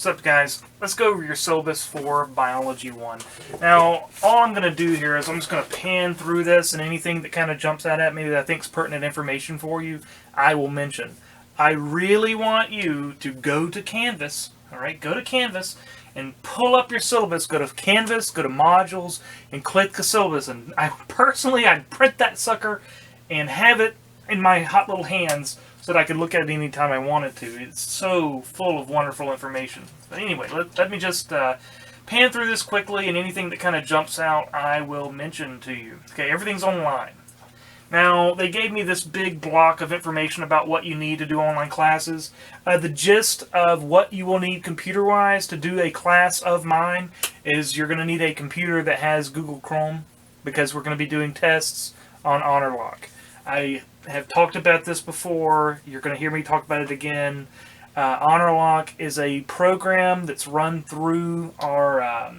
What's up, guys? Let's go over your syllabus for Biology 1. Now, all I'm going to do here is I'm just going to pan through this, and anything that kind of jumps out at me that I think is pertinent information for you, I will mention. I really want you to go to Canvas, alright? Go to Canvas and pull up your syllabus. Go to Canvas, go to Modules, and click the syllabus. And I'd print that sucker and have it in my hot little hands so that I could look at it anytime I wanted to. It's so full of wonderful information. But anyway, let me just pan through this quickly, and anything that kind of jumps out, I will mention to you. Okay, everything's online. Now, they gave me this big block of information about what you need to do online classes. The gist of what you will need computer-wise to do a class of mine is you're going to need a computer that has Google Chrome, because we're going to be doing tests on HonorLock. I have talked about this before. You're going to hear me talk about it again. HonorLock is a program that's run through our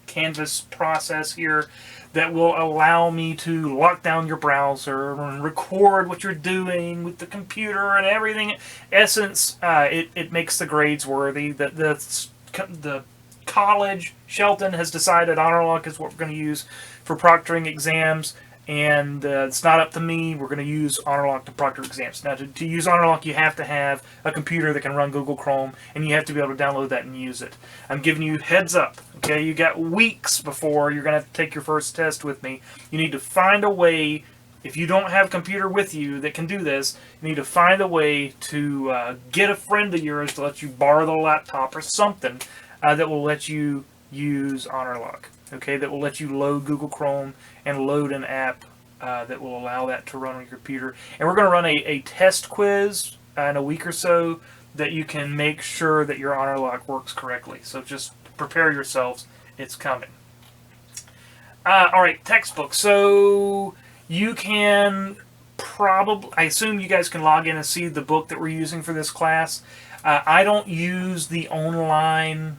Canvas process here that will allow me to lock down your browser and record what you're doing with the computer and everything. In essence, it makes the grades worthy. The college, Shelton, has decided HonorLock is what we're going to use for proctoring exams. And it's not up to me. We're going to use HonorLock to proctor exams. Now, to use HonorLock, you have to have a computer that can run Google Chrome, and you have to be able to download that and use it. I'm giving you heads up, okay? You got weeks before you're going to have to take your first test with me. You need to find a way, if you don't have a computer with you that can do this, you need to find a way to get a friend of yours to let you borrow the laptop or something that will let you use HonorLock. Okay, that will let you load Google Chrome and load an app that will allow that to run on your computer. And we're going to run a test quiz in a week or so that you can make sure that your HonorLock works correctly. So just prepare yourselves. It's coming. Alright, textbook. So you can probably, I assume you guys can log in and see the book that we're using for this class. I don't use the online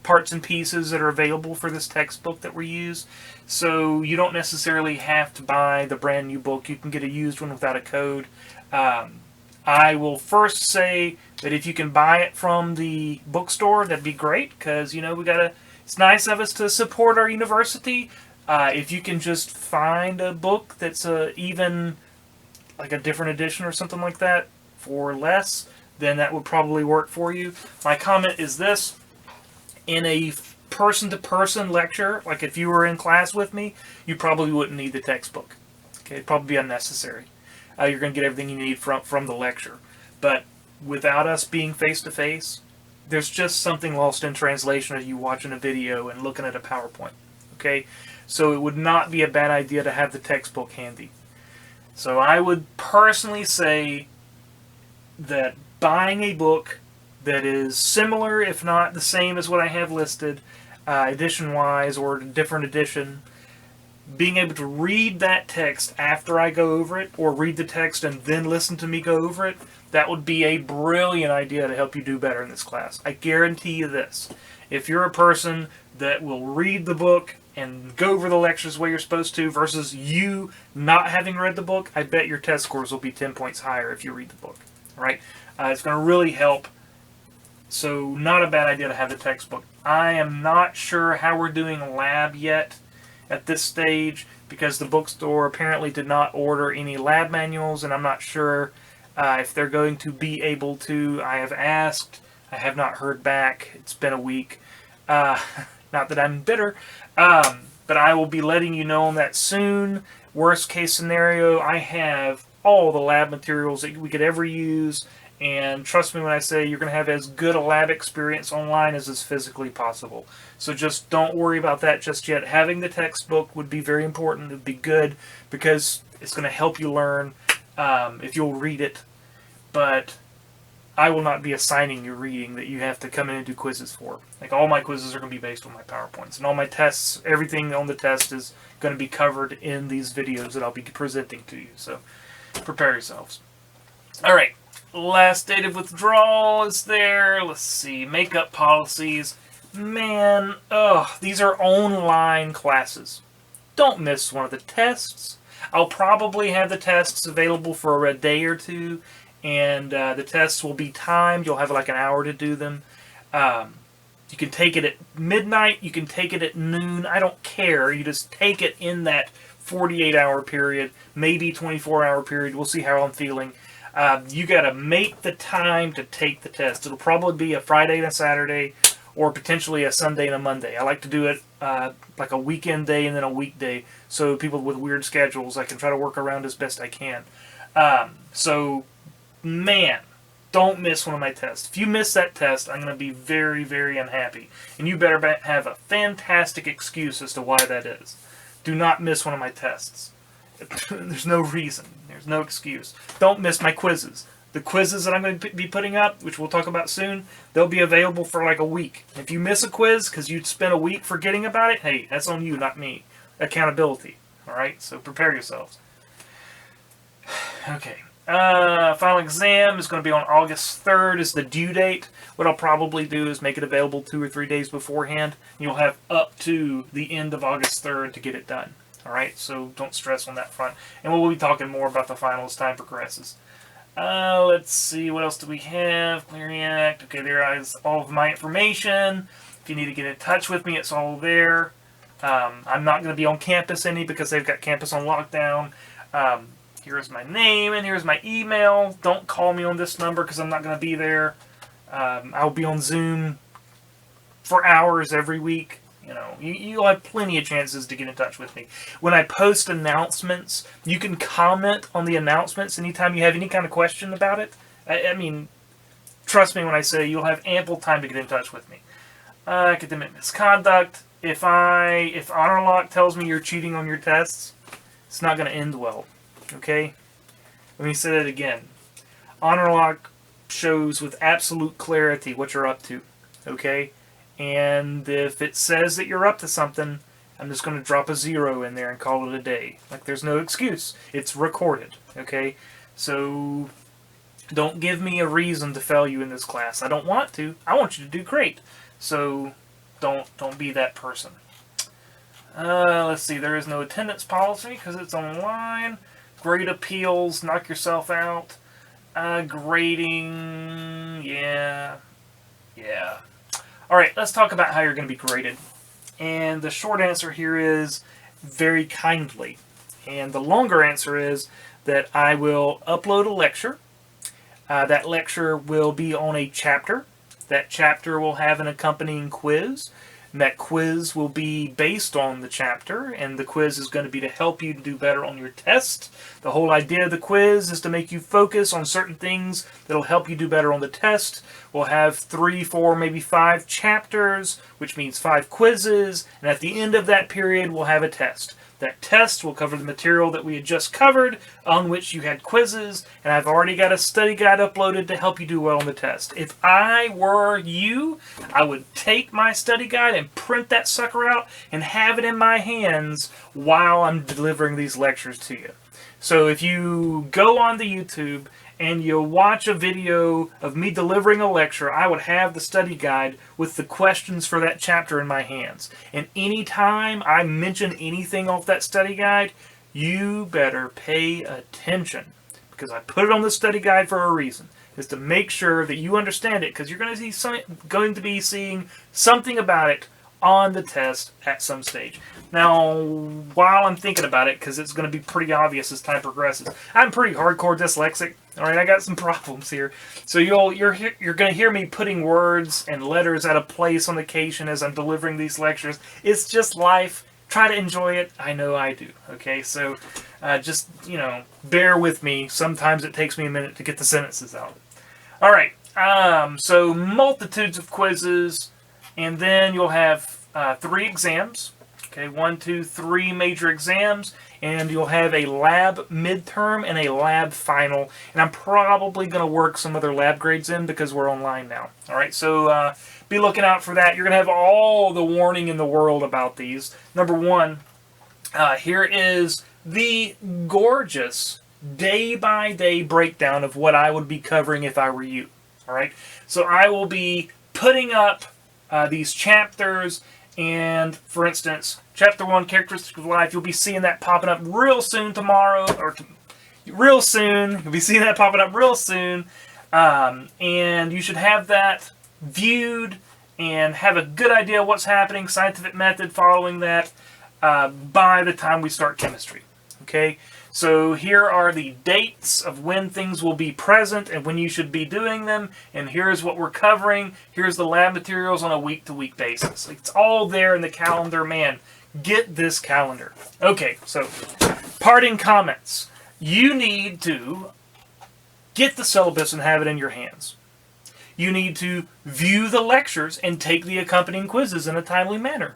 parts and pieces that are available for this textbook that we use, so you don't necessarily have to buy the brand new book. You can get a used one without a code. I will first say that if you can buy it from the bookstore, that'd be great, because it's nice of us to support our university. If you can just find a book that's even like a different edition or something like that for less, then that would probably work for you. My comment is this: in a person-to-person lecture, like if you were in class with me, you probably wouldn't need the textbook. Okay, it'd probably be unnecessary. You're going to get everything you need from the lecture. But without us being face-to-face, there's just something lost in translation of you watching a video and looking at a PowerPoint. Okay, so it would not be a bad idea to have the textbook handy. So I would personally say that buying a book that is similar, if not the same as what I have listed, edition-wise, or a different edition, being able to read that text after I go over it, or read the text and then listen to me go over it, that would be a brilliant idea to help you do better in this class. I guarantee you this. If you're a person that will read the book and go over the lectures the way you're supposed to, versus you not having read the book, I bet your test scores will be 10 points higher if you read the book. All right? It's going to really help. So not a bad idea to have the textbook. I am not sure how we're doing lab yet at this stage, because the bookstore apparently did not order any lab manuals, and I'm not sure if they're going to be able to. I have asked. I have not heard back. It's been a week. Not that I'm bitter, but I will be letting you know on that soon. Worst case scenario, I have all the lab materials that we could ever use. And trust me when I say you're going to have as good a lab experience online as is physically possible. So just don't worry about that just yet. Having the textbook would be very important. It would be good because it's going to help you learn if you'll read it. But I will not be assigning you reading that you have to come in and do quizzes for. Like, all my quizzes are going to be based on my PowerPoints. And all my tests, everything on the test is going to be covered in these videos that I'll be presenting to you. So prepare yourselves. Alright. Last date of withdrawal is there. Let's see. Makeup policies. Man, these are online classes. Don't miss one of the tests. I'll probably have the tests available for a day or two, and the tests will be timed. You'll have like an hour to do them. You can take it at midnight. You can take it at noon. I don't care. You just take it in that 48-hour period, maybe 24-hour period. We'll see how I'm feeling. You got to make the time to take the test. It'll probably be a Friday and a Saturday, or potentially a Sunday and a Monday. I like to do it like a weekend day and then a weekday, so people with weird schedules, I can try to work around as best I can. So, man, don't miss one of my tests. If you miss that test, I'm going to be very, very unhappy. And you better have a fantastic excuse as to why that is. Do not miss one of my tests. There's no reason. There's no excuse. Don't miss my quizzes. The quizzes that I'm going to be putting up, which we'll talk about soon, they'll be available for like a week. If you miss a quiz because you'd spent a week forgetting about it, hey, that's on you, not me. Accountability. Alright, so prepare yourselves. Okay. Final exam is going to be on August 3rd is the due date. What I'll probably do is make it available 2 or 3 days beforehand. You'll have up to the end of August 3rd to get it done. Alright, so don't stress on that front. And we'll be talking more about the final as time progresses. Let's see, what else do we have? Clearing Act. Okay, there is all of my information. If you need to get in touch with me, it's all there. I'm not going to be on campus any because they've got campus on lockdown. Here's my name and here's my email. Don't call me on this number because I'm not going to be there. I'll be on Zoom for hours every week. You know, you'll have plenty of chances to get in touch with me. When I post announcements, you can comment on the announcements anytime you have any kind of question about it. I mean, trust me when I say you'll have ample time to get in touch with me. Academic misconduct. If Honor Lock tells me you're cheating on your tests, it's not going to end well. Okay? Let me say that again. Honor Lock shows with absolute clarity what you're up to. Okay? And if it says that you're up to something, I'm just going to drop a 0 in there and call it a day. Like, there's no excuse. It's recorded. Okay? So, don't give me a reason to fail you in this class. I don't want to. I want you to do great. So, don't be that person. Let's see. There is no attendance policy because it's online. Grade appeals. Knock yourself out. Grading. Yeah. Alright, let's talk about how you're going to be graded. And the short answer here is very kindly. And the longer answer is that I will upload a lecture. That lecture will be on a chapter. That chapter will have an accompanying quiz. And that quiz will be based on the chapter, and the quiz is going to be to help you do better on your test. The whole idea of the quiz is to make you focus on certain things that will help you do better on the test. We'll have 3, 4, maybe 5 chapters, which means 5 quizzes, and at the end of that period we'll have a test. That test will cover the material that we had just covered, on which you had quizzes, and I've already got a study guide uploaded to help you do well on the test. If I were you, I would take my study guide and print that sucker out and have it in my hands while I'm delivering these lectures to you. So if you go on the YouTube and you watch a video of me delivering a lecture, I would have the study guide with the questions for that chapter in my hands. And anytime I mention anything off that study guide, you better pay attention. Because I put it on the study guide for a reason. Is to make sure that you understand it. Because you're going to be seeing something about it on the test at some stage. Now, while I'm thinking about it, because it's going to be pretty obvious as time progresses, I'm pretty hardcore dyslexic. All right, I got some problems here. So you're going to hear me putting words and letters out of place on occasion as I'm delivering these lectures. It's just life. Try to enjoy it. I know I do. Okay, so just, bear with me. Sometimes it takes me a minute to get the sentences out. All right, so multitudes of quizzes, and then you'll have 3 exams. Okay, 1, 2, 3 major exams, and you'll have a lab midterm and a lab final. And I'm probably going to work some other lab grades in because we're online now. All right, so be looking out for that. You're going to have all the warning in the world about these. Number 1, here is the gorgeous day-by-day breakdown of what I would be covering if I were you. All right, so I will be putting up these chapters. And, for instance, Chapter 1, Characteristics of Life, you'll be seeing that popping up real soon tomorrow, or real soon. You'll be seeing that popping up real soon. And you should have that viewed and have a good idea of what's happening, scientific method following that, by the time we start chemistry. Okay, so here are the dates of when things will be present and when you should be doing them, and here's what we're covering. Here's the lab materials on a week-to-week basis. It's all there in the calendar. Man, get this calendar. Okay, so parting comments. You need to get the syllabus and have it in your hands. You need to view the lectures and take the accompanying quizzes in a timely manner.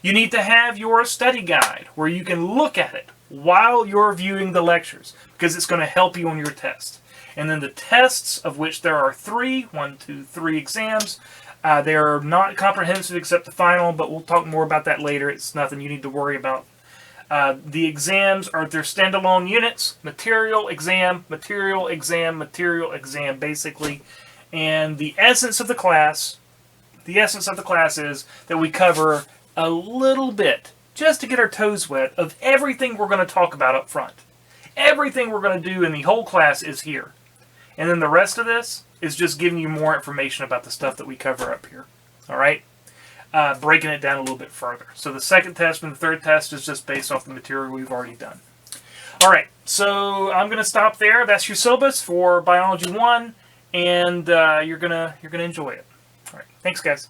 You need to have your study guide where you can look at it while you're viewing the lectures, because it's going to help you on your test. And then the tests, of which there are 3 exams. They are not comprehensive except the final, but we'll talk more about that later. It's nothing you need to worry about. The exams are their standalone units: material, exam, material, exam, material, exam, basically. And the essence of the class is that we cover a little bit, just to get our toes wet, of everything we're going to talk about up front. Everything we're going to do in the whole class is here. And then the rest of this is just giving you more information about the stuff that we cover up here. All right? Breaking it down a little bit further. So the second test and the third test is just based off the material we've already done. All right, so I'm going to stop there. That's your syllabus for Biology 1, and you're gonna enjoy it. All right, thanks, guys.